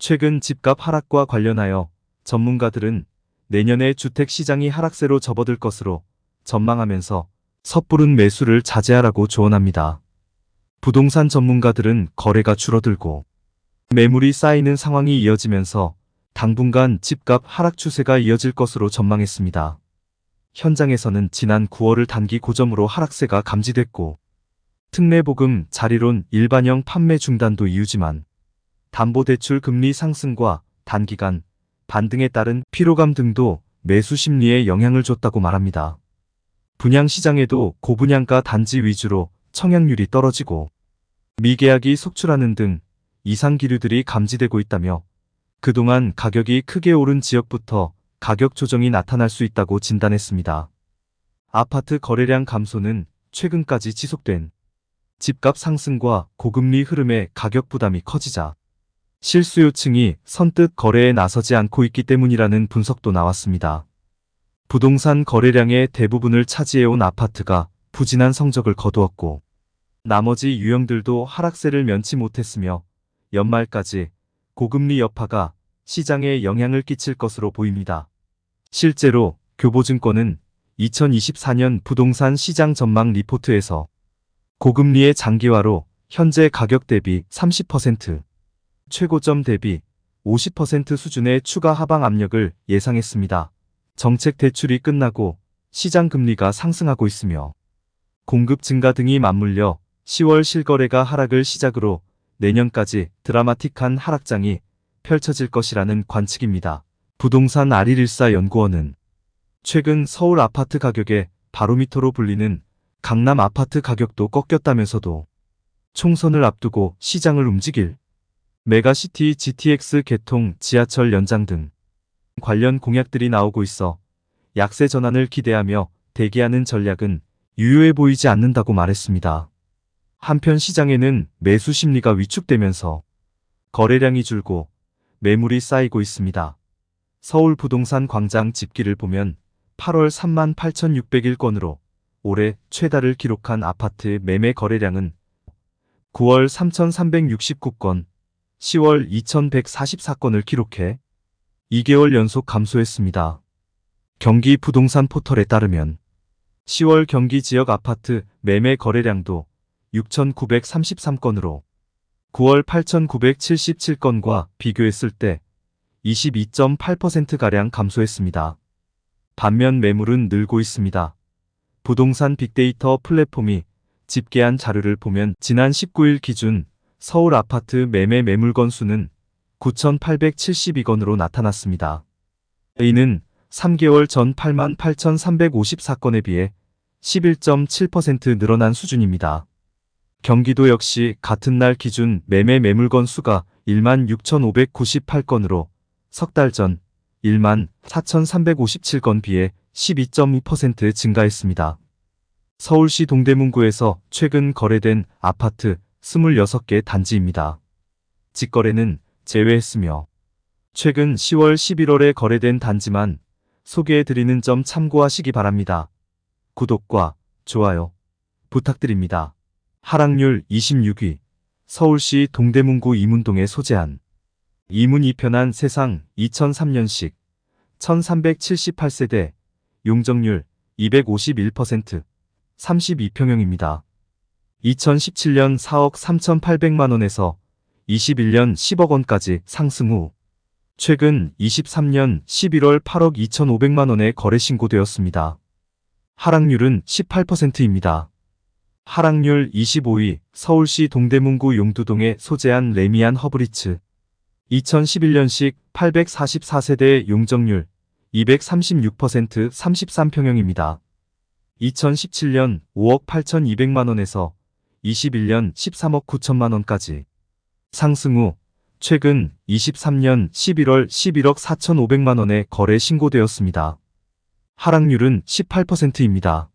최근 집값 하락과 관련하여 전문가들은 내년에 주택 시장이 하락세로 접어들 것으로 전망하면서 섣부른 매수를 자제하라고 조언합니다. 부동산 전문가들은 거래가 줄어들고 매물이 쌓이는 상황이 이어지면서 당분간 집값 하락 추세가 이어질 것으로 전망했습니다. 현장에서는 지난 9월을 단기 고점으로 하락세가 감지됐고 특례보금 자리론 일반형 판매 중단도 이유지만 담보대출 금리 상승과 단기간 반등에 따른 피로감 등도 매수 심리에 영향을 줬다고 말합니다. 분양시장에도 고분양가 단지 위주로 청약률이 떨어지고 미계약이 속출하는 등 이상 기류들이 감지되고 있다며 그동안 가격이 크게 오른 지역부터 가격 조정이 나타날 수 있다고 진단했습니다. 아파트 거래량 감소는 최근까지 지속된 집값 상승과 고금리 흐름에 가격 부담이 커지자 실수요층이 선뜻 거래에 나서지 않고 있기 때문이라는 분석도 나왔습니다. 부동산 거래량의 대부분을 차지해온 아파트가 부진한 성적을 거두었고 나머지 유형들도 하락세를 면치 못했으며 연말까지 고금리 여파가 시장에 영향을 끼칠 것으로 보입니다. 실제로 교보증권은 2024년 부동산 시장 전망 리포트에서 고금리의 장기화로 현재 가격 대비 30%, 최고점 대비 50% 수준의 추가 하방 압력을 예상했습니다. 정책 대출이 끝나고 시장 금리가 상승하고 있으며 공급 증가 등이 맞물려 10월 실거래가 하락을 시작으로 내년까지 드라마틱한 하락장이 펼쳐질 것이라는 관측입니다. 부동산 아리일사 연구원은 최근 서울 아파트 가격의 바로미터로 불리는 강남 아파트 가격도 꺾였다면서도 총선을 앞두고 시장을 움직일 메가시티 GTX 개통, 지하철 연장 등 관련 공약들이 나오고 있어 약세 전환을 기대하며 대기하는 전략은 유효해 보이지 않는다고 말했습니다. 한편 시장에는 매수 심리가 위축되면서 거래량이 줄고 매물이 쌓이고 있습니다. 서울 부동산 광장 집기를 보면 8월 38,601건으로 올해 최다를 기록한 아파트 매매 거래량은 9월 3,369건, 10월 2,144건을 기록해 2개월 연속 감소했습니다. 경기 부동산 포털에 따르면 10월 경기 지역 아파트 매매 거래량도 6,933건으로 9월 8,977건과 비교했을 때 22.8%가량 감소했습니다. 반면 매물은 늘고 있습니다. 부동산 빅데이터 플랫폼이 집계한 자료를 보면 지난 19일 기준 서울 아파트 매매 매물 건수는 9,872건으로 나타났습니다. 이는 3개월 전 88,354건에 비해 11.7% 늘어난 수준입니다. 경기도 역시 같은 날 기준 매매 매물 건수가 16,598건으로 석 달 전 14,357건 비해 12.2% 증가했습니다. 서울시 동대문구에서 최근 거래된 아파트 26개 단지입니다. 직거래는 제외했으며 최근 10월 11월에 거래된 단지만 소개해드리는 점 참고하시기 바랍니다. 구독과 좋아요 부탁드립니다. 하락률 26위 서울시 동대문구 이문동에 소재한 이문 2편한 세상 2003년식 1378세대 용적률 251% 32평형입니다. 2017년 4억 3,800만원에서 21년 10억원까지 상승 후 최근 23년 11월 8억 2,500만원에 거래 신고되었습니다. 하락률은 18%입니다. 하락률 25위 서울시 동대문구 용두동에 소재한 레미안 허브리츠 2011년식 844세대 용적률 236% 33평형입니다. 2017년 5억 8,200만원에서 21년 13억 9천만원까지 상승 후 최근 23년 11월 11억 4,500만원에 거래 신고되었습니다. 하락률은 18%입니다.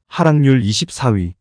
하락률 24위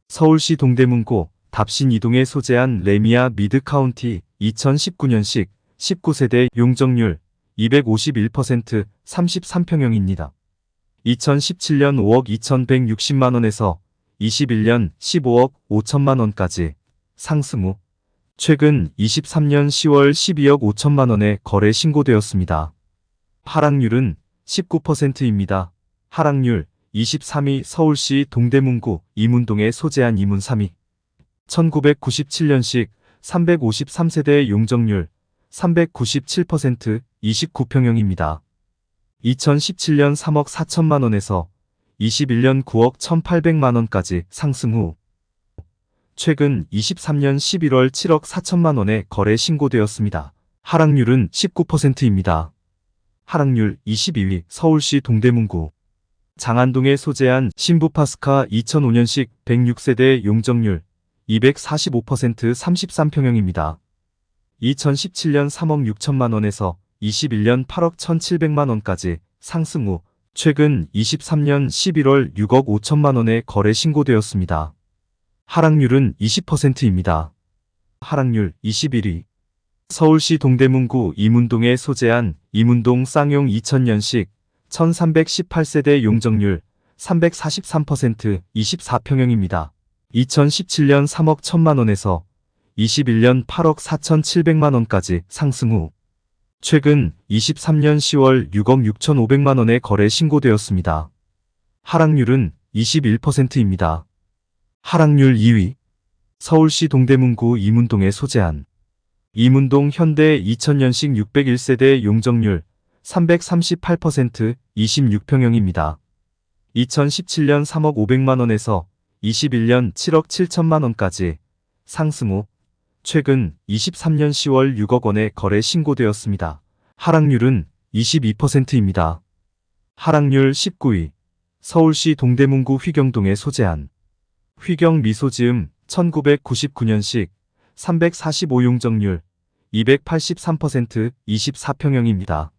서울시 동대문구 답신 이동에 소재한 레미아 미드카운티 2019년식 19세대 용적률 251% 33평형입니다. 2017년 5억 2,160만원에서 21년 15억 5천만원까지 상승 후 최근 23년 10월 12억 5천만 원에 거래 신고되었습니다. 하락률은 19%입니다. 하락률 23위 서울시 동대문구 이문동에 소재한 이문 3위. 1997년식 353세대 용적률 397% 29평형입니다. 2017년 3억 4천만 원에서 21년 9억 1,800만 원까지 상승 후 최근 23년 11월 7억 4천만 원에 거래 신고되었습니다. 하락률은 19%입니다. 하락률 22위 서울시 동대문구 장안동에 소재한 신부파스카 2005년식 106세대 용적률 245% 33평형입니다. 2017년 3억 6천만 원에서 21년 8억 1,700만 원까지 상승 후 최근 23년 11월 6억 5천만 원에 거래 신고되었습니다. 하락률은 20%입니다. 하락률 21위 서울시 동대문구 이문동에 소재한 이문동 쌍용 2000년식 1318세대 용적률 343% 24평형입니다. 2017년 3억 1천만 원에서 21년 8억 4,700만 원까지 상승 후 최근 23년 10월 6억 6,500만 원에 거래 신고되었습니다. 하락률은 21%입니다. 하락률 2위 서울시 동대문구 이문동에 소재한 이문동 현대 2000년식 601세대 용적률 338% 26평형입니다. 2017년 3억 500만 원에서 21년 7억 7천만 원까지 상승 후 최근 23년 10월 6억 원에 거래 신고되었습니다. 하락률은 22%입니다. 하락률 19위 서울시 동대문구 휘경동에 소재한 휘경 미소지음 1999년식 345용적률 283% 24평형입니다.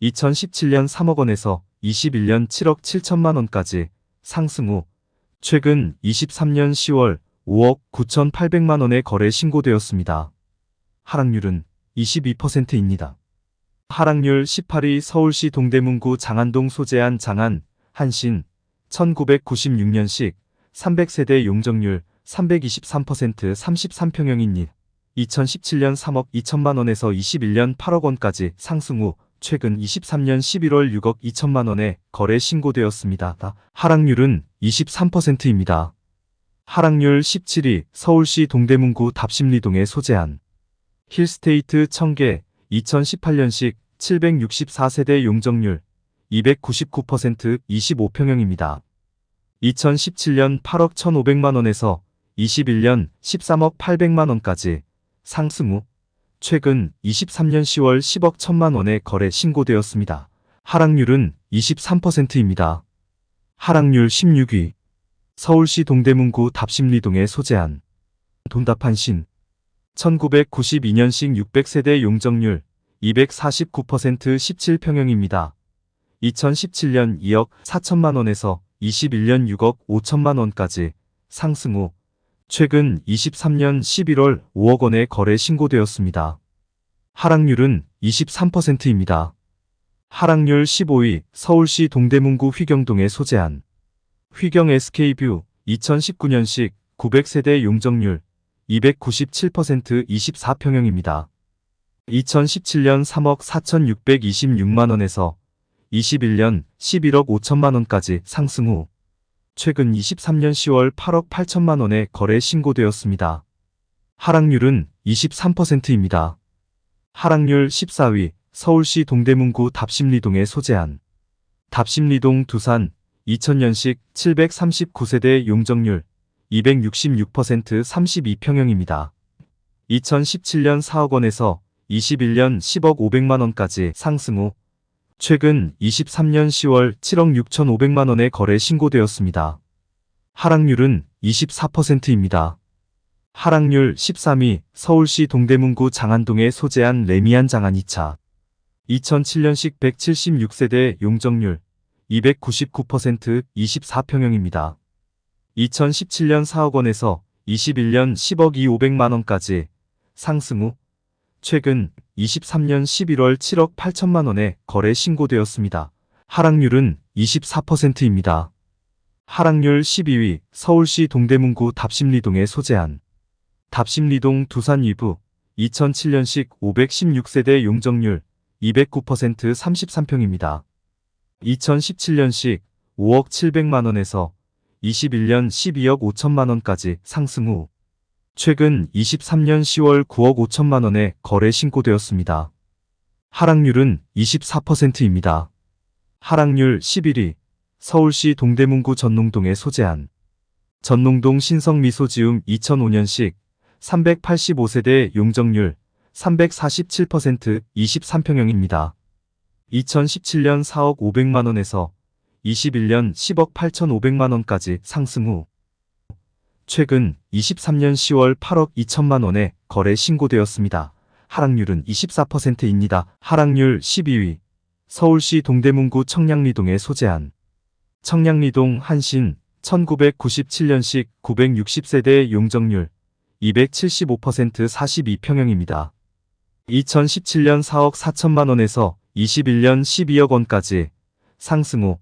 2017년 3억 원에서 21년 7억 7천만 원까지 상승 후 최근 23년 10월 5억 9,800만 원에 거래 신고되었습니다. 하락률은 22%입니다. 하락률 18위 서울시 동대문구 장안동 소재한 장안 한신 1996년식 300세대 용적률 323% 33평형인 2017년 3억 2천만 원에서 21년 8억 원까지 상승 후 최근 23년 11월 6억 2천만 원에 거래 신고되었습니다. 하락률은 23%입니다. 하락률 17위 서울시 동대문구 답심리동에 소재한 힐스테이트 청계 2018년식 764세대 용적률 299% 25평형입니다. 2017년 8억 1,500만 원에서 21년 13억 800만 원까지 상승 후 최근 23년 10월 10억 1천만 원에 거래 신고되었습니다. 하락률은 23%입니다. 하락률 16위 서울시 동대문구 답심리동에 소재한 돈답한신 1992년식 600세대 용적률 249% 17평형입니다. 2017년 2억 4천만 원에서 21년 6억 5천만 원까지 상승 후 최근 23년 11월 5억 원에 거래 신고되었습니다. 하락률은 23%입니다. 하락률 15위 서울시 동대문구 휘경동에 소재한 휘경 SK뷰 2019년식 900세대 용적률 297% 24평형입니다. 2017년 3억 4,626만 원에서 21년 11억 5천만 원까지 상승 후 최근 23년 10월 8억 8천만 원에 거래 신고되었습니다. 하락률은 23%입니다. 하락률 14위 서울시 동대문구 답심리동에 소재한 답심리동 두산 2000년식 739세대 용적률 266% 32평형입니다. 2017년 4억 원에서 21년 10억 500만 원까지 상승 후 최근 23년 10월 7억 6,500만 원에 거래 신고되었습니다. 하락률은 24%입니다. 하락률 13위 서울시 동대문구 장안동에 소재한 레미안 장안 2차 2007년식 176세대 용적률 299% 24평형입니다. 2017년 4억 원에서 21년 10억 2,500만 원까지 상승 후 최근 23년 11월 7억 8천만 원에 거래 신고되었습니다. 하락률은 24%입니다. 하락률 12위 서울시 동대문구 답심리동에 소재한 답심리동 두산 위브 2007년식 516세대 용적률 209% 33평입니다. 2017년식 5억 700만원에서 21년 12억 5천만원까지 상승 후 최근 23년 10월 9억 5천만원에 거래 신고되었습니다. 하락률은 24%입니다. 하락률 11위 서울시 동대문구 전농동에 소재한 전농동 신성미소지움 2005년식 385세대 용적률 347% 23평형입니다. 2017년 4억 500만원에서 21년 10억 8,500만원까지 상승 후 최근 23년 10월 8억 2천만원에 거래 신고되었습니다. 하락률은 24%입니다. 하락률 12위 서울시 동대문구 청량리동에 소재한 청량리동 한신 1997년식 960세대 용적률 275% 42평형입니다. 2017년 4억 4천만원에서 21년 12억원까지 상승 후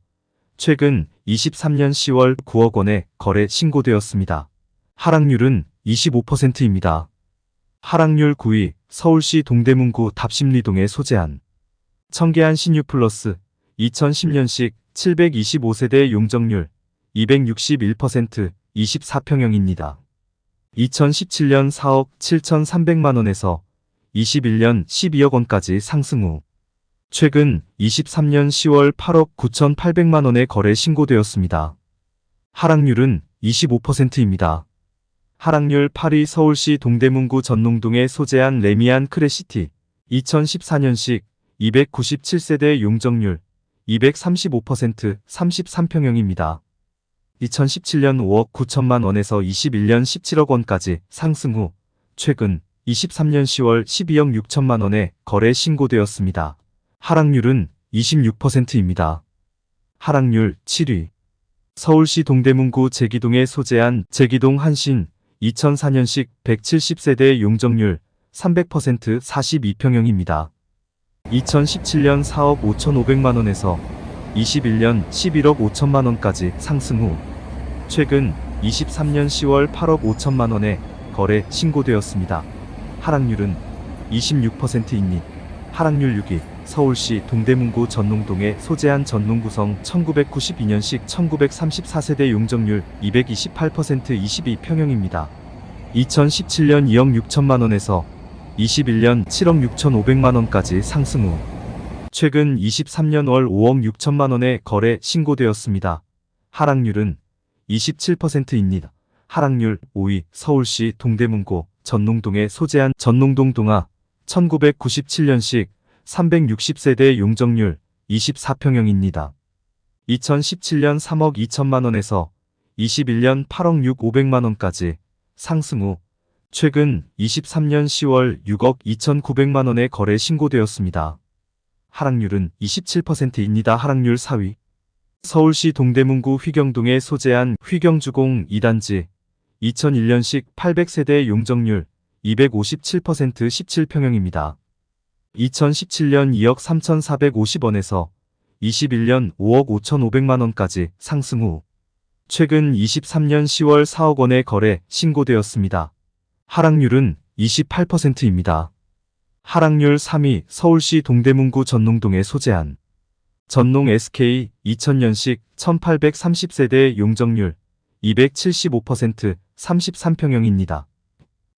최근 23년 10월 9억원에 거래 신고되었습니다. 하락률은 25%입니다. 하락률 9위 서울시 동대문구 답심리동에 소재한 청계한 신유플러스 2010년식 725세대 용적률 261% 24평형입니다. 2017년 4억 7,300만원에서 21년 12억원까지 상승 후 최근 23년 10월 8억 9,800만원에 거래 신고되었습니다. 하락률은 25%입니다. 하락률 8위 서울시 동대문구 전농동에 소재한 레미안 크레시티 2014년식 297세대 용적률 235% 33평형입니다. 2017년 5억 9천만원에서 21년 17억원까지 상승 후 최근 23년 10월 12억 6천만원에 거래 신고되었습니다. 하락률은 26%입니다. 하락률 7위 서울시 동대문구 제기동에 소재한 제기동 한신 2004년식 170세대 용적률 300% 42평형입니다. 2017년 4억 5,500만원에서 21년 11억 5천만원까지 상승 후 최근 23년 10월 8억 5천만원에 거래 신고되었습니다. 하락률은 26%이니 하락률 6위 서울시 동대문구 전농동에 소재한 전농구성 1992년식 1934세대 용적률 228% 22평형입니다. 2017년 2억 6천만원에서 21년 7억 6,500만원까지 상승 후 최근 23년 월 5억 6천만원에 거래 신고되었습니다. 하락률은 27%입니다. 하락률 5위 서울시 동대문구 전농동에 소재한 전농동 동아 1997년식 360세대 용적률 24평형입니다. 2017년 3억 2천만원에서 21년 8억 6 500만원까지 상승 후 최근 23년 10월 6억 2,900만원에 거래 신고되었습니다. 하락률은 27%입니다. 하락률 4위 서울시 동대문구 휘경동에 소재한 휘경주공 2단지 2001년식 800세대 용적률 257% 17평형입니다. 2017년 2억 3,450원에서 21년 5억 5,500만원까지 상승 후 최근 23년 10월 4억원에 거래 신고되었습니다. 하락률은 28%입니다. 하락률 3위 서울시 동대문구 전농동에 소재한 전농 SK 2000년식 1830세대 용적률 275% 33평형입니다.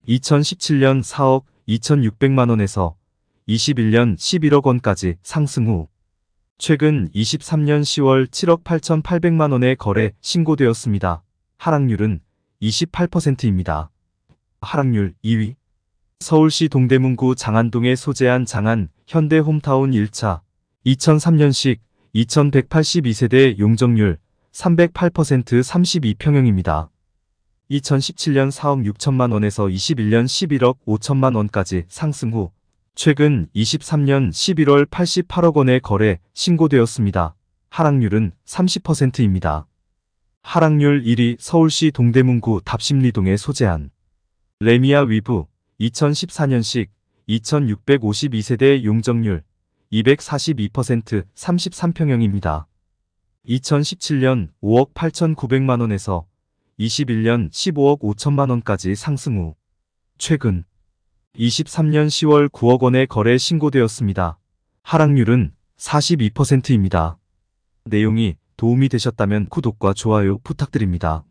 2017년 4억 2,600만원에서 21년 11억원까지 상승 후 최근 23년 10월 7억 8,800만원에 거래 신고되었습니다. 하락률은 28%입니다. 하락률 2위 서울시 동대문구 장안동에 소재한 장안 현대홈타운 1차 2003년식 2182세대 용적률 308% 32평형입니다. 2017년 4억 6천만원에서 21년 11억 5천만원까지 상승 후 최근 23년 11월 88억원에 거래 신고되었습니다. 하락률은 30%입니다. 하락률 1위 서울시 동대문구 답심리동에 소재한 레미아 위브 2014년식 2652세대 용적률 242% 33평형입니다. 2017년 5억 8,900만원에서 21년 15억 5천만원까지 상승 후 최근 23년 10월 9억 원의 거래 신고되었습니다. 하락률은 42%입니다. 내용이 도움이 되셨다면 구독과 좋아요 부탁드립니다.